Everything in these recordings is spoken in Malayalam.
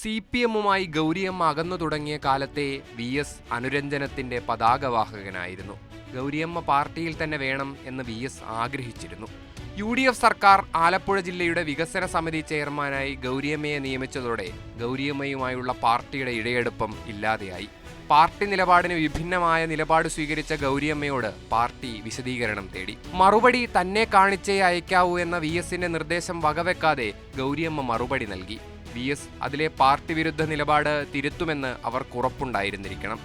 CPM-മായി ഗൗരിയമ്മ അകന്നു തുടങ്ങിയ കാലത്തെ VS അനുരഞ്ജനത്തിന്റെ പതാകവാഹകനായിരുന്നു. ഗൗരിയമ്മ പാർട്ടിയിൽ തന്നെ വേണം എന്ന് VS ആഗ്രഹിച്ചിരുന്നു. UDF സർക്കാർ ആലപ്പുഴ ജില്ലയുടെ വികസന സമിതി ചെയർമാനായി ഗൗരിയമ്മയെ നിയമിച്ചതോടെ ഗൗരിയമ്മയുമായുള്ള പാർട്ടിയുടെ ഇഴയെടുപ്പം ഇല്ലാതെയായി. പാർട്ടി നിലപാടിന് വിഭിന്നമായ നിലപാട് സ്വീകരിച്ച ഗൗരിയമ്മയോട് പാർട്ടി വിശദീകരണം തേടി. മറുപടി തന്നെ കാണിച്ചേ അയക്കാവൂ എന്ന VS-ന്റെ നിർദ്ദേശം വകവെക്കാതെ ഗൗരിയമ്മ മറുപടി നൽകി. VS അതിലെ പാർട്ടി വിരുദ്ധ നിലപാട് തിരുത്തുമെന്ന് അവർക്കുറപ്പുണ്ടായിരുന്നിരിക്കണം.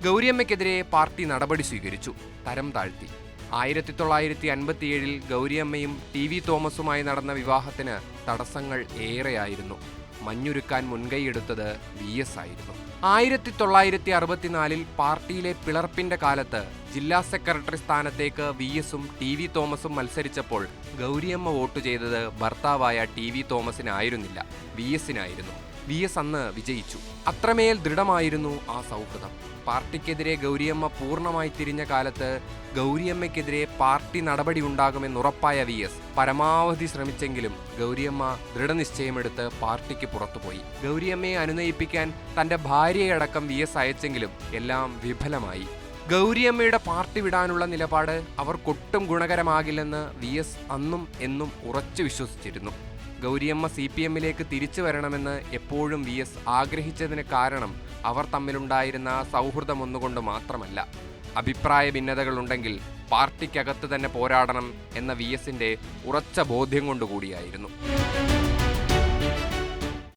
ഗൗരിയമ്മയ്ക്കെതിരെ പാർട്ടി നടപടി സ്വീകരിച്ചു, തരം താഴ്ത്തി. 1957 ഗൗരിയമ്മയും TV തോമസുമായി നടന്ന വിവാഹത്തിന് തടസ്സങ്ങൾ ഏറെയായിരുന്നു. മഞ്ഞുരുക്കാൻ മുൻകൈയെടുത്തത് VS ആയിരുന്നു. 1964 പാർട്ടിയിലെ പിളർപ്പിന്റെ കാലത്ത് ജില്ലാ സെക്രട്ടറി സ്ഥാനത്തേക്ക് VS-ഉം TV തോമസും മത്സരിച്ചപ്പോൾ ഗൗരിയമ്മ വോട്ട് ചെയ്തത് ഭർത്താവായ TV തോമസിനായിരുന്നില്ല, VS-നായിരുന്നു. VS അന്ന് വിജയിച്ചു. അത്രമേൽ ദൃഢമായിരുന്നു ആ സൗഹൃദം. പാർട്ടിക്കെതിരെ ഗൗരിയമ്മ പൂർണ്ണമായി തിരിഞ്ഞ കാലത്ത് ഗൗരിയമ്മയ്ക്കെതിരെ പാർട്ടി നടപടി ഉണ്ടാകുമെന്നുറപ്പായ VS പരമാവധി ശ്രമിച്ചെങ്കിലും ഗൗരിയമ്മ ദൃഢനിശ്ചയമെടുത്ത് പാർട്ടിക്ക് പുറത്തുപോയി. ഗൗരിയമ്മയെ അനുനയിപ്പിക്കാൻ തന്റെ ഭാര്യയടക്കം VS അയച്ചെങ്കിലും എല്ലാം വിഫലമായി. ഗൗരിയമ്മയുടെ പാർട്ടി വിടാനുള്ള നിലപാട് അവർക്കൊട്ടും ഗുണകരമാകില്ലെന്ന് VS അന്നും എന്നും ഉറച്ചു വിശ്വസിച്ചിരുന്നു. ഗൗരിയമ്മ CPM-ലേക്ക് തിരിച്ചു വരണമെന്ന് എപ്പോഴും VS ആഗ്രഹിച്ചതിന് കാരണം അവർ തമ്മിലുണ്ടായിരുന്ന സൗഹൃദം ഒന്നുകൊണ്ട് മാത്രമല്ല. അഭിപ്രായ ഭിന്നതകളുണ്ടെങ്കിൽ പാർട്ടിക്കകത്ത് തന്നെ പോരാടണം എന്ന VS-ന്റെ ഉറച്ച ബോധ്യം കൊണ്ടുകൂടിയായിരുന്നു.